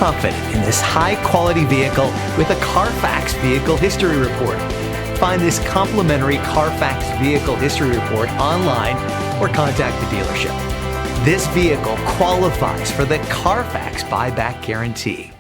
confident in this high-quality vehicle with a Carfax Vehicle History Report. Find this complimentary Carfax Vehicle History Report online or contact the dealership. This vehicle qualifies for the Carfax buyback guarantee.